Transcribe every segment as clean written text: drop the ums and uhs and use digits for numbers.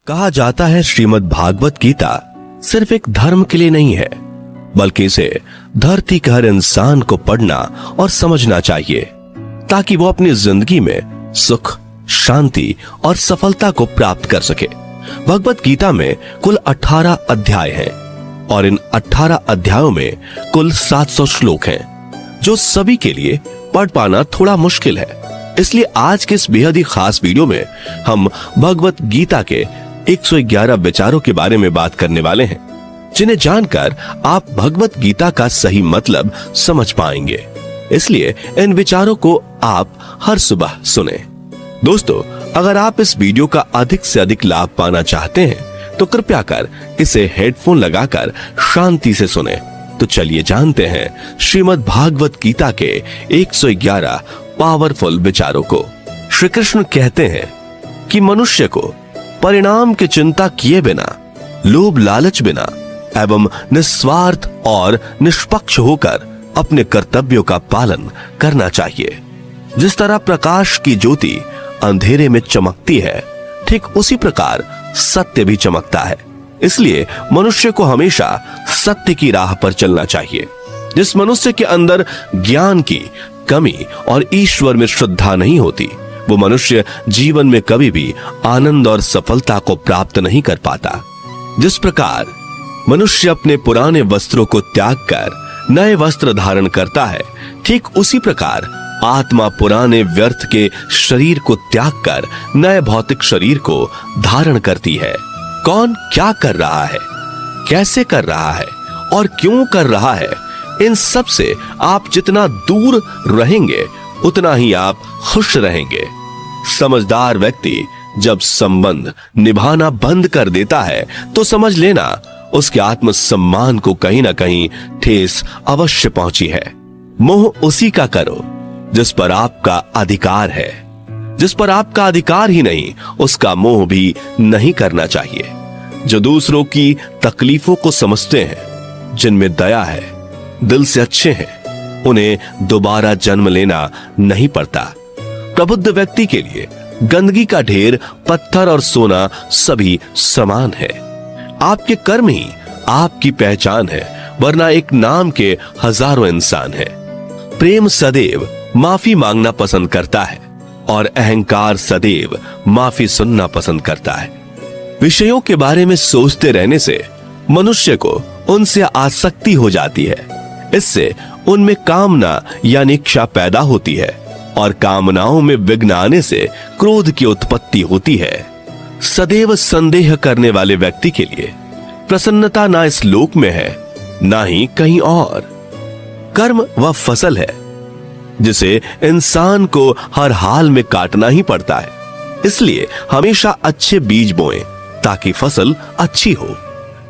कहा जाता है श्रीमद् भागवत गीता सिर्फ एक धर्म के लिए नहीं है, बल्कि इसे धरती के हर इंसान को पढ़ना और समझना चाहिए ताकि वो अपनी जिंदगी में सुख, शांति और सफलता को प्राप्त कर सके। भगवत गीता में कुल 18 अध्याय हैं और इन 18 अध्यायों में कुल 700 श्लोक हैं, जो सभी के लिए पढ़ पाना थोड़ा मुश्किल है। इसलिए आज के इस बेहद ही खास वीडियो में हम भगवत गीता के 111 विचारों के बारे में बात करने वाले हैं, जिन्हें जानकर आप भगवत गीता का सही मतलब समझ पाएंगे। इसलिए इन विचारों को आप हर सुबह सुने। दोस्तों, अगर आप इस वीडियो का अधिक से अधिक लाभ पाना चाहते हैं तो कृपया कर इसे हेडफोन लगाकर शांति से सुने। तो चलिए जानते हैं श्रीमद् भागवत गीता के 111 पावरफुल विचारों को। श्री कृष्ण कहते हैं कि मनुष्य को परिणाम की चिंता किए बिना, लोभ लालच बिना एवं निस्वार्थ और निष्पक्ष होकर अपने कर्तव्यों का पालन करना चाहिए। जिस तरह प्रकाश की ज्योति अंधेरे में चमकती है, ठीक उसी प्रकार सत्य भी चमकता है। इसलिए मनुष्य को हमेशा सत्य की राह पर चलना चाहिए। जिस मनुष्य के अंदर ज्ञान की कमी और ईश्वर में श्रद्धा नहीं होती, वो मनुष्य जीवन में कभी भी आनंद और सफलता को प्राप्त नहीं कर पाता। जिस प्रकार मनुष्य अपने पुराने वस्त्रों को त्याग कर नए वस्त्र धारण करता है, ठीक उसी प्रकार आत्मा पुराने व्यर्थ के शरीर को त्याग कर नए भौतिक शरीर को धारण करती है। कौन क्या कर रहा है, कैसे कर रहा है और क्यों कर रहा है, इन सब से आप जितना दूर रहेंगे उतना ही आप खुश रहेंगे। समझदार व्यक्ति जब संबंध निभाना बंद कर देता है तो समझ लेना उसके आत्मसम्मान को कहीं ना कहीं ठेस अवश्य पहुंची है। मोह उसी का करो जिस पर आपका अधिकार है। जिस पर आपका अधिकार ही नहीं, उसका मोह भी नहीं करना चाहिए। जो दूसरों की तकलीफों को समझते हैं, जिनमें दया है, दिल से अच्छे हैं, उन्हें दोबारा जन्म लेना नहीं पड़ता। प्रबुद्ध व्यक्ति के लिए गंदगी का ढेर, पत्थर और सोना सभी समान है। आपके कर्म ही आपकी पहचान है, वरना एक नाम के हजारों इंसान हैं। प्रेम सदैव माफी मांगना पसंद करता है और अहंकार सदैव माफी सुनना पसंद करता है। विषयों के बारे में सोचते रहने से मनुष्य को उनसे आसक्ति हो जाती है। इससे उनमें कामना यानी इच्छा पैदा होती है और कामनाओं में विघ्न आने से क्रोध की उत्पत्ति होती है। सदैव संदेह करने वाले व्यक्ति के लिए प्रसन्नता ना इस लोक में है, ना ही कहीं और। कर्म वह फसल है जिसे इंसान को हर हाल में काटना ही पड़ता है। इसलिए हमेशा अच्छे बीज बोएं ताकि फसल अच्छी हो।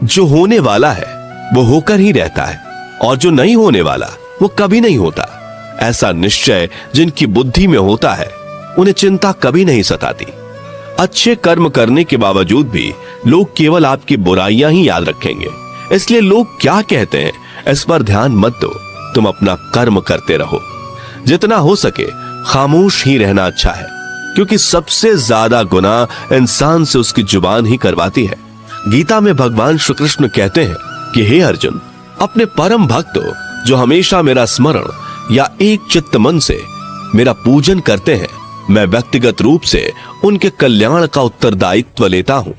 जो होने वाला है वो होकर ही रहता है और जो नहीं होने वाला वो कभी नहीं होता। ऐसा निश्चय जिनकी बुद्धि में होता है, उन्हें चिंता कभी नहीं सताती। अच्छे कर्म करने के बावजूद भी लोग केवल आपकी बुराइयां ही याद रखेंगे। इसलिए लोग क्या कहते हैं इस पर ध्यान मत दो, तुम अपना कर्म करते रहो। जितना हो सके खामोश ही रहना अच्छा है, क्योंकि सबसे ज्यादा गुनाह इंसान से उसकी जुबान ही करवाती है। गीता में भगवान श्री कृष्ण कहते हैं कि हे अर्जुन, अपने परम भक्तों जो हमेशा मेरा स्मरण या एक चित्त मन से मेरा पूजन करते हैं, मैं व्यक्तिगत रूप से उनके कल्याण का उत्तरदायित्व लेता हूं।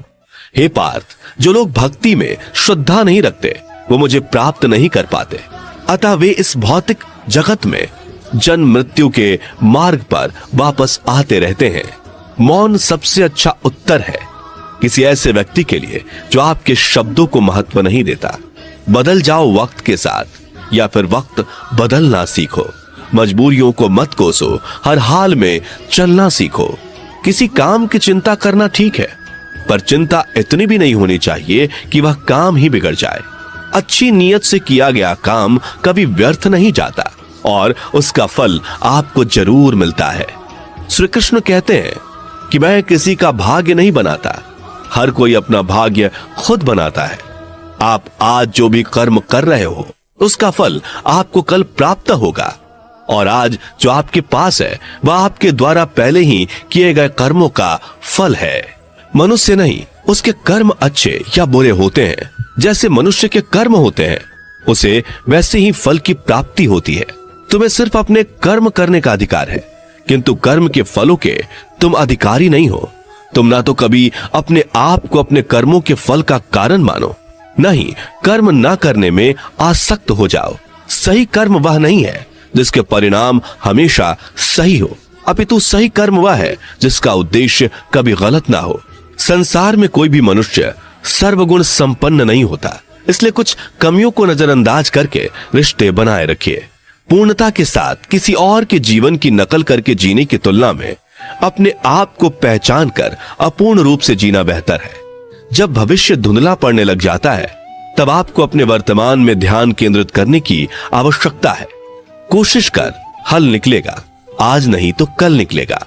हे पार्थ, जो लोग भक्ति में श्रद्धा नहीं रखते वो मुझे प्राप्त नहीं कर पाते। अतः वे इस भौतिक जगत में जन्म मृत्यु के मार्ग पर वापस आते रहते हैं। मौन सबसे अच्छा उत्तर है किसी ऐसे व्यक्ति के लिए जो आपके शब्दों को महत्व नहीं देता। बदल जाओ वक्त के साथ, या फिर वक्त बदलना सीखो। मजबूरियों को मत कोसो, हर हाल में चलना सीखो। किसी काम की चिंता करना ठीक है, पर चिंता इतनी भी नहीं होनी चाहिए कि वह काम ही बिगड़ जाए। अच्छी नीयत से किया गया काम कभी व्यर्थ नहीं जाता और उसका फल आपको जरूर मिलता है। श्री कृष्ण कहते हैं कि मैं किसी का भाग्य नहीं बनाता, हर कोई अपना भाग्य खुद बनाता है। आप आज जो भी कर्म कर रहे हो उसका फल आपको कल प्राप्त होगा, और आज जो आपके पास है वह आपके द्वारा पहले ही किए गए कर्मों का फल है। मनुष्य नहीं, उसके कर्म अच्छे या बुरे होते हैं, जैसे मनुष्य के कर्म होते हैं, उसे वैसे ही फल की प्राप्ति होती है। तुम्हें सिर्फ अपने कर्म करने का अधिकार है, किंतु कर्म के फलों के तुम अधिकारी नहीं हो। तुम ना तो कभी अपने आप को अपने कर्मों के फल का कारण मानो, नहीं कर्म ना करने में आसक्त हो जाओ। सही कर्म वह नहीं है जिसके परिणाम हमेशा सही हो, अपितु सही कर्म वह है जिसका उद्देश्य कभी गलत ना हो। संसार में कोई भी मनुष्य सर्वगुण संपन्न नहीं होता, इसलिए कुछ कमियों को नजरअंदाज करके रिश्ते बनाए रखिए। पूर्णता के साथ किसी और के जीवन की नकल करके जीने की तुलना में अपने आप को पहचान कर अपूर्ण रूप से जीना बेहतर है। जब भविष्य धुंधला पड़ने लग जाता है, तब आपको अपने वर्तमान में ध्यान केंद्रित करने की आवश्यकता है। कोशिश कर, हल निकलेगा, आज नहीं तो कल निकलेगा।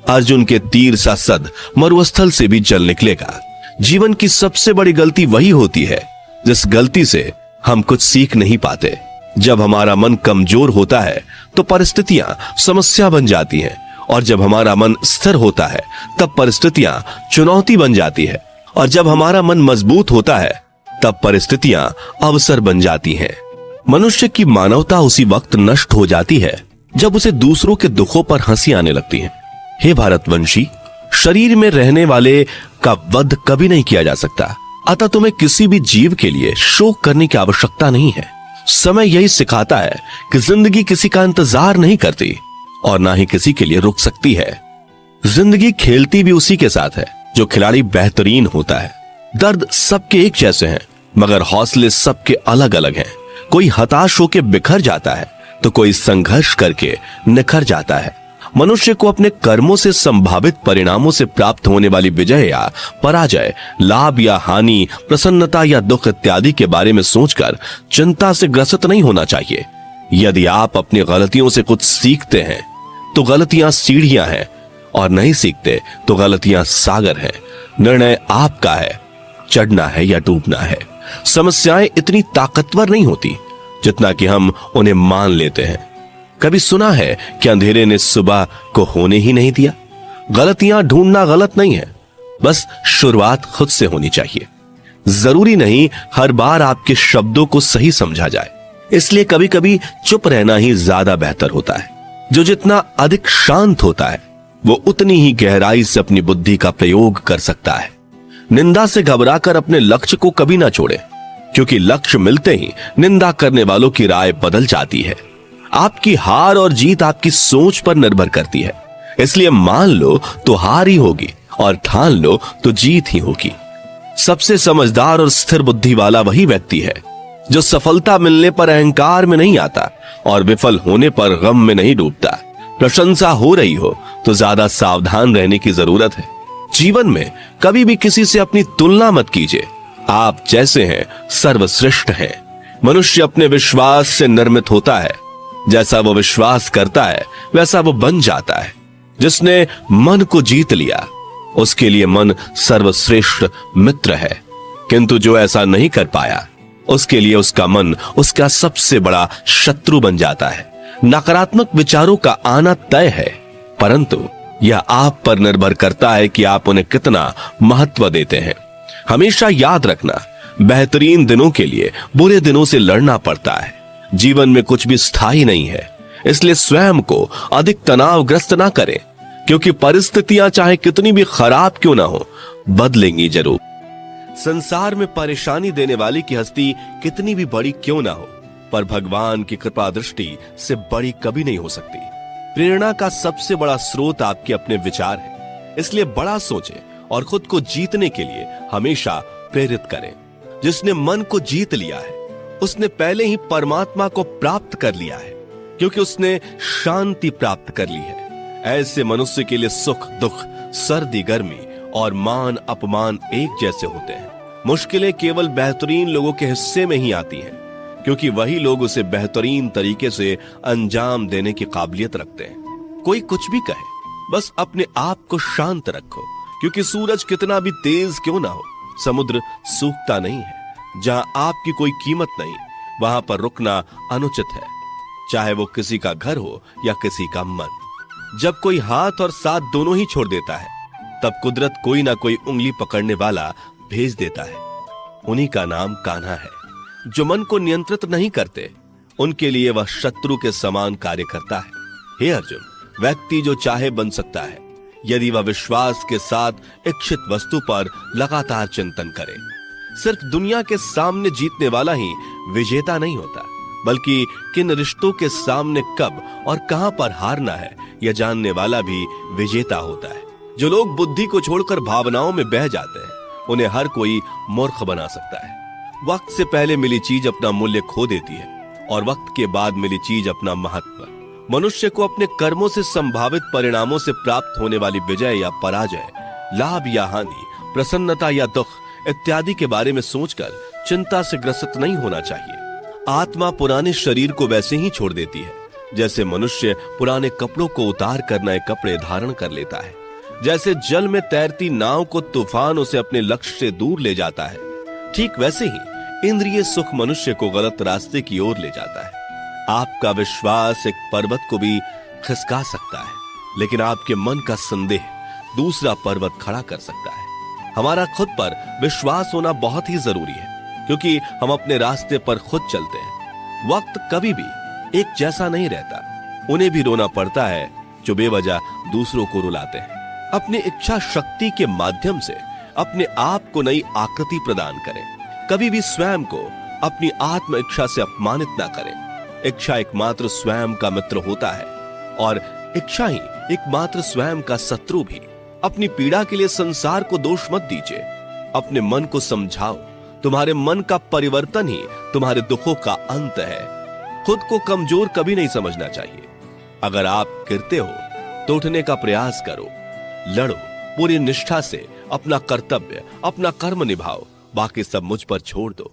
अर्जुन के तीर सा सद मरुस्थल से भी जल निकलेगा। जीवन की सबसे बड़ी गलती वही होती है जिस गलती से हम कुछ सीख नहीं पाते। जब हमारा मन कमजोर होता है तो परिस्थितियां समस्या बन जाती हैं, और जब हमारा मन स्थिर होता है तब परिस्थितियां चुनौती बन जाती है, और जब हमारा मन मजबूत होता है तब परिस्थितियां अवसर बन जाती हैं। मनुष्य की मानवता उसी वक्त नष्ट हो जाती है जब उसे दूसरों के दुखों पर हंसी आने लगती है। हे भारतवंशी, शरीर में रहने वाले का वध कभी नहीं किया जा सकता, अतः तुम्हें किसी भी जीव के लिए शोक करने की आवश्यकता नहीं है। समय यही सिखाता है कि जिंदगी किसी का इंतजार नहीं करती और ना ही किसी के लिए रुक सकती है। जिंदगी खेलती भी उसी के साथ है जो खिलाड़ी बेहतरीन होता है। दर्द सबके एक जैसे हैं, मगर हौसले सबके अलग अलग हैं। कोई हताश होकर बिखर जाता है तो कोई संघर्ष करके निखर जाता है। मनुष्य को अपने कर्मों से संभावित परिणामों से प्राप्त होने वाली विजय या पराजय, लाभ या हानि, प्रसन्नता या दुख इत्यादि के बारे में सोचकर चिंता से ग्रसित नहीं होना चाहिए। यदि आप अपनी गलतियों से कुछ सीखते हैं तो गलतियां सीढ़ियां हैं, और नहीं सीखते तो गलतियां सागर हैं। निर्णय आपका है, चढ़ना है या डूबना है। समस्याएं इतनी ताकतवर नहीं होती जितना कि हम उन्हें मान लेते हैं। कभी सुना है कि अंधेरे ने सुबह को होने ही नहीं दिया? गलतियां ढूंढना गलत नहीं है, बस शुरुआत खुद से होनी चाहिए। जरूरी नहीं हर बार आपके शब्दों को सही समझा जाए, इसलिए कभी कभी चुप रहना ही ज्यादा बेहतर होता है। जो जितना अधिक शांत होता है वो उतनी ही गहराई से अपनी बुद्धि का प्रयोग कर सकता है। निंदा से घबराकर अपने लक्ष्य को कभी ना छोड़े, क्योंकि लक्ष्य मिलते ही निंदा करने वालों की राय बदल जाती है। आपकी हार और जीत आपकी सोच पर निर्भर करती है, इसलिए मान लो तो हार ही होगी और ठान लो तो जीत ही होगी। सबसे समझदार और स्थिर बुद्धि वाला वही व्यक्ति है जो सफलता मिलने पर अहंकार में नहीं आता और विफल होने पर गम में नहीं डूबता। प्रशंसा हो रही हो तो ज्यादा सावधान रहने की जरूरत है। जीवन में कभी भी किसी से अपनी तुलना मत कीजिए। आप जैसे हैं सर्वश्रेष्ठ हैं। मनुष्य अपने विश्वास से निर्मित होता है। जैसा वो विश्वास करता है वैसा वो बन जाता है। जिसने मन को जीत लिया उसके लिए मन सर्वश्रेष्ठ मित्र है, किंतु जो ऐसा नहीं कर पाया उसके लिए उसका मन उसका सबसे बड़ा शत्रु बन जाता है। नकारात्मक विचारों का आना तय है, परंतु यह आप पर निर्भर करता है कि आप उन्हें कितना महत्व देते हैं। हमेशा याद रखना, बेहतरीन दिनों के लिए बुरे दिनों से लड़ना पड़ता है। जीवन में कुछ भी स्थायी नहीं है, इसलिए स्वयं को अधिक तनावग्रस्त ना करें, क्योंकि परिस्थितियां चाहे कितनी भी खराब क्यों ना हो, बदलेंगी जरूर। संसार में परेशानी देने वाली की हस्ती कितनी भी बड़ी क्यों ना हो, पर भगवान की कृपा दृष्टि से बड़ी कभी नहीं हो सकती। प्रेरणा का सबसे बड़ा स्रोत आपके अपने विचार है, इसलिए बड़ा सोचें और खुद को जीतने के लिए हमेशा प्रेरित करें। जिसने मन को जीत लिया है उसने पहले ही परमात्मा को प्राप्त कर लिया है, क्योंकि उसने शांति प्राप्त कर ली है। ऐसे मनुष्य के लिए सुख दुख, सर्दी गर्मी और मान अपमान एक जैसे होते हैं। मुश्किलें केवल बेहतरीन लोगों के हिस्से में ही आती हैं, क्योंकि वही लोग उसे बेहतरीन तरीके से अंजाम देने की काबिलियत रखते हैं। कोई कुछ भी कहे, बस अपने आप को शांत रखो, क्योंकि सूरज कितना भी तेज क्यों ना हो, समुद्र सूखता नहीं है। जहां आपकी कोई कीमत नहीं, वहां पर रुकना अनुचित है, चाहे वो किसी का घर हो या किसी का मन। जब कोई हाथ और साथ दोनों ही छोड़ देता है तब कुदरत कोई ना कोई उंगली पकड़ने वाला भेज देता है। उन्हीं का नाम कान्हा है। जो मन को नियंत्रित नहीं करते, उनके लिए वह शत्रु के समान कार्य करता है। हे अर्जुन, व्यक्ति जो चाहे बन सकता है यदि वह विश्वास के साथ इच्छित वस्तु पर लगातार चिंतन करे। सिर्फ दुनिया के सामने जीतने वाला ही विजेता नहीं होता, बल्कि किन रिश्तों के सामने कब और कहां पर हारना है यह जानने वाला भी विजेता होता है। जो लोग बुद्धि को छोड़कर भावनाओं में बह जाते हैं, उन्हें हर कोई मूर्ख बना सकता है। वक्त से पहले मिली चीज अपना मूल्य खो देती है और वक्त के बाद मिली चीज अपना महत्व। मनुष्य को अपने कर्मों से संभावित परिणामों से प्राप्त होने वाली विजय या पराजय, लाभ या हानि, प्रसन्नता या दुख इत्यादि के बारे में सोचकर चिंता से ग्रसित नहीं होना चाहिए। आत्मा पुराने शरीर को वैसे ही छोड़ देती है जैसे मनुष्य पुराने कपड़ों को उतार कर नए कपड़े धारण कर लेता है। जैसे जल में तैरती नाव को तूफान उसे अपने लक्ष्य से दूर ले जाता है, ठीक वैसे ही इंद्रिय सुख मनुष्य को गलत रास्ते की ओर ले जाता है। आपका विश्वास एक पर्वत को भी खिसका सकता है, लेकिन आपके मन का संदेह दूसरा पर्वत खड़ा कर सकता है। हमारा खुद पर विश्वास होना बहुत ही जरूरी है, क्योंकि हम अपने रास्ते पर खुद चलते हैं। वक्त कभी भी एक जैसा नहीं रहता। उन्हें भी रोना पड़ता है जो बेवजह दूसरों को रुलाते हैं। अपनी इच्छा शक्ति के माध्यम से अपने आप को नई आकृति प्रदान करें। कभी भी स्वयं को अपनी आत्म इच्छा से अपमानित ना करें। इच्छा एकमात्र स्वयं का मित्र होता है और इच्छा ही एकमात्र स्वयं का शत्रु भी। अपनी पीड़ा के लिए संसार को दोष मत दीजिए। अपने मन को समझाओ। तुम्हारे मन का परिवर्तन ही तुम्हारे दुखों का अंत है। खुद को कमजोर कभी नहीं समझना चाहिए। अगर आप गिरते हो तो उठने का प्रयास करो, लड़ो, पूरी निष्ठा से अपना कर्तव्य, अपना कर्म निभाओ। बाकी सब मुझ पर छोड़ दो।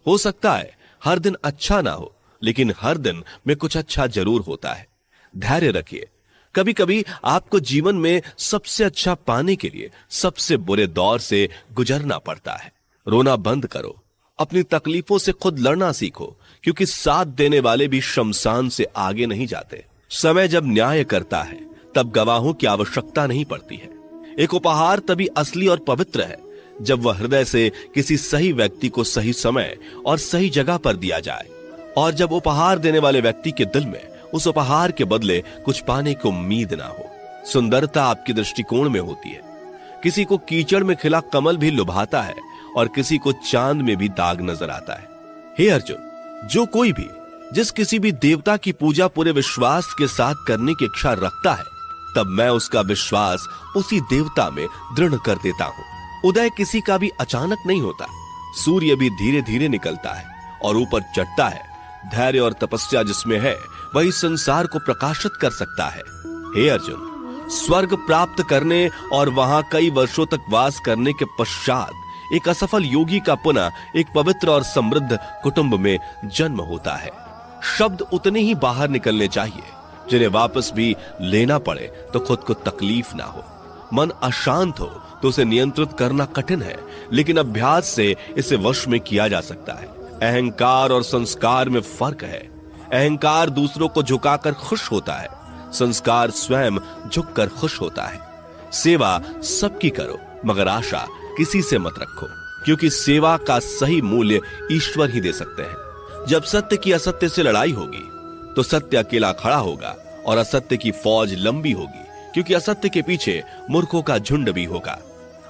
हो सकता है हर दिन अच्छा ना हो, लेकिन हर दिन में कुछ अच्छा जरूर होता है। धैर्य रखिए। कभी कभी आपको जीवन में सबसे अच्छा पाने के लिए सबसे बुरे दौर से गुजरना पड़ता है। रोना बंद करो। अपनी तकलीफों से खुद लड़ना सीखो, क्योंकि साथ देने वाले भी शमशान से आगे नहीं जाते। समय जब न्याय करता है तब गवाहों की आवश्यकता नहीं पड़ती है। एक उपहार तभी असली और पवित्र है जब वह हृदय से किसी सही व्यक्ति को सही समय और सही जगह पर दिया जाए, और जब उपहार देने वाले व्यक्ति के दिल में उस उपहार के बदले कुछ पाने की उम्मीद ना हो। सुंदरता आपके दृष्टिकोण में होती है। किसी को कीचड़ में खिला कमल भी लुभाता है और किसी को चांद में भी दाग नजर आता है। हे अर्जुन, जो कोई भी जिस किसी भी देवता की पूजा पूरे विश्वास के साथ करने की इच्छा रखता है, तब मैं उसका विश्वास उसी देवता में दृढ़ कर देता हूं। उदय किसी का भी अचानक नहीं होता। सूर्य भी धीरे धीरे निकलता है और ऊपर चढ़ता है। धैर्य और तपस्या जिसमें है वही संसार को प्रकाशित कर सकता है। हे अर्जुन, स्वर्ग प्राप्त करने और वहां कई वर्षों तक वास करने के पश्चात एक असफल योगी का पुनः एक पवित्र और समृद्ध कुटुंब में जन्म होता है। शब्द उतने ही बाहर निकलने चाहिए जिन्हें वापस भी लेना पड़े तो खुद को तकलीफ ना हो। मन अशांत हो तो उसे नियंत्रित करना कठिन है, लेकिन अभ्यास से इसे वश में किया जा सकता है। अहंकार और संस्कार में फर्क है। अहंकार दूसरों को झुकाकर खुश होता है, संस्कार स्वयं झुककर खुश होता है। सेवा सबकी करो, मगर आशा किसी से मत रखो, क्योंकि सेवा का सही मूल्य ईश्वर ही दे सकते हैं। जब सत्य की असत्य से लड़ाई होगी तो सत्य अकेला खड़ा होगा और असत्य की फौज लंबी होगी, क्योंकि असत्य के पीछे मूर्खों का झुंड भी होगा।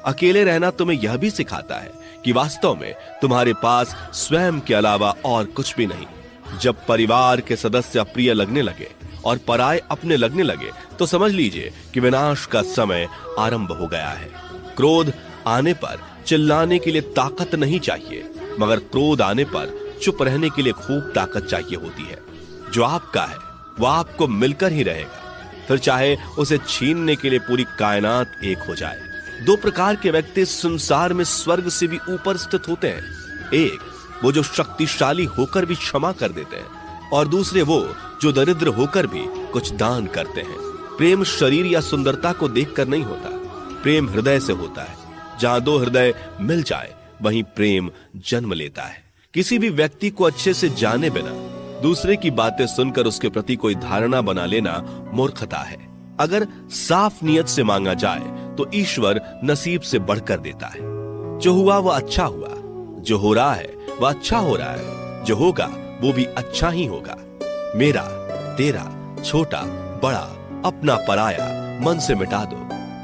अकेले रहना तुम्हें यह भी सिखाता है कि वास्तव में तुम्हारे पास स्वयं के अलावा और कुछ भी नहीं। जब परिवार के सदस्य अप्रिय लगने लगे और पराये अपने लगने लगे तो समझ लीजिए कि विनाश का समय आरंभ हो गया है। क्रोध आने पर चिल्लाने के लिए ताकत नहीं चाहिए, मगर क्रोध आने पर चुप रहने के लिए खूब ताकत चाहिए होती है। जो आपका है वह आपको मिलकर ही रहेगा, फिर चाहे उसे छीनने के लिए पूरी कायनात एक हो जाए। दो प्रकार के व्यक्ति संसार में स्वर्ग से भी ऊपर स्थित होते हैं। एक वो जो शक्तिशाली होकर भी क्षमा कर देते हैं, और दूसरे वो जो दरिद्र होकर भी कुछ दान करते हैं। प्रेम शरीर या सुंदरता को देखकर नहीं होता, प्रेम हृदय से होता है। जहां दो हृदय मिल जाए वहीं प्रेम जन्म लेता है। किसी भी व्यक्ति को अच्छे से जाने बिना दूसरे की बातें सुनकर उसके प्रति कोई धारणा बना लेना मूर्खता है। अगर साफ नियत से मांगा जाए तो ईश्वर नसीब से बढ़कर देता है। जो हुआ वह अच्छा हुआ, जो हो रहा है वह अच्छा हो रहा है, जो होगा वो भी अच्छा ही होगा। मेरा, तेरा, छोटा, बड़ा, अपना, पराया मन से मिटा दो,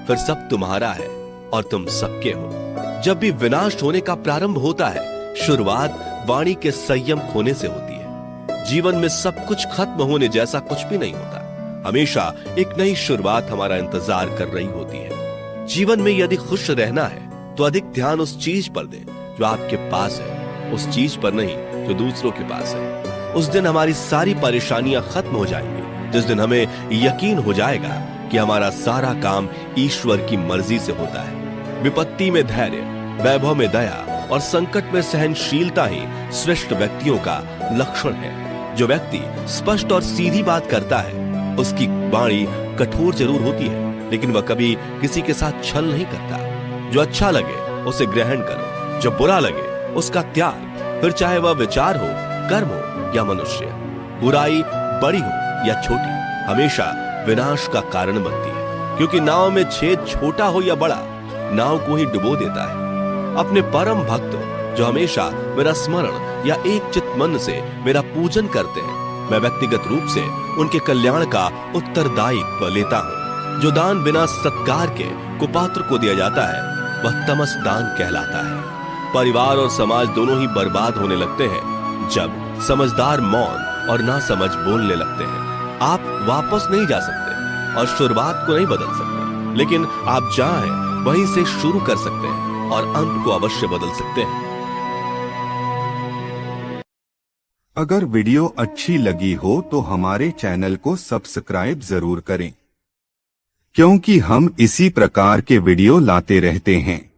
फिर सब तुम्हारा है और तुम सबके हो। जब भी विनाश होने का प्रारंभ होता है, शुरुआत वाणी के संयम खोने से होती है। जीवन में सब कुछ खत्म होने जैसा कुछ भी नहीं होता। हमेशा एक नई शुरुआत हमारा इंतजार कर रही होती है। जीवन में यदि खुश रहना है तो अधिक ध्यान उस चीज पर दें जो आपके पास है, उस चीज पर नहीं जो दूसरों के पास है। उस दिन हमारी सारी परेशानियां खत्म हो जाएंगी, जिस दिन हमें यकीन हो जाएगा कि हमारा सारा काम ईश्वर की मर्जी से होता है। विपत्ति में धैर्य, वैभव में दया और संकट में सहनशीलता ही श्रेष्ठ व्यक्तियों का लक्षण है। जो व्यक्ति स्पष्ट और सीधी बात करता है, उसकी वाणी कठोर जरूर होती है, लेकिन वह कभी किसी के साथ छल नहीं करता। जो अच्छा लगे उसे ग्रहण करो, जो बुरा लगे उसका त्याग, फिर चाहे वह विचार हो, कर्म हो या मनुष्य। बुराई बड़ी हो या छोटी, हमेशा विनाश का कारण बनती है, क्योंकि नाव में छेद छोटा हो या बड़ा, नाव को ही डुबो देता है। अपने परम भक्त जो हमेशा मेरा स्मरण या एक चित्त मन से मेरा पूजन करते हैं, मैं व्यक्तिगत रूप से उनके कल्याण का उत्तरदायित्व लेता हूँ। जो दान बिना सत्कार के कुपात्र को दिया जाता है, वह तमस दान कहलाता है। परिवार और समाज दोनों ही बर्बाद होने लगते हैं जब समझदार मौन और नासमझ बोलने लगते हैं। आप वापस नहीं जा सकते और शुरुआत को नहीं बदल सकते, लेकिन आप जहां हैं वहीं से शुरू कर सकते हैं और अंत को अवश्य बदल सकते हैं। अगर वीडियो अच्छी लगी हो तो हमारे चैनल को सब्सक्राइब जरूर करें, क्योंकि हम इसी प्रकार के वीडियो लाते रहते हैं।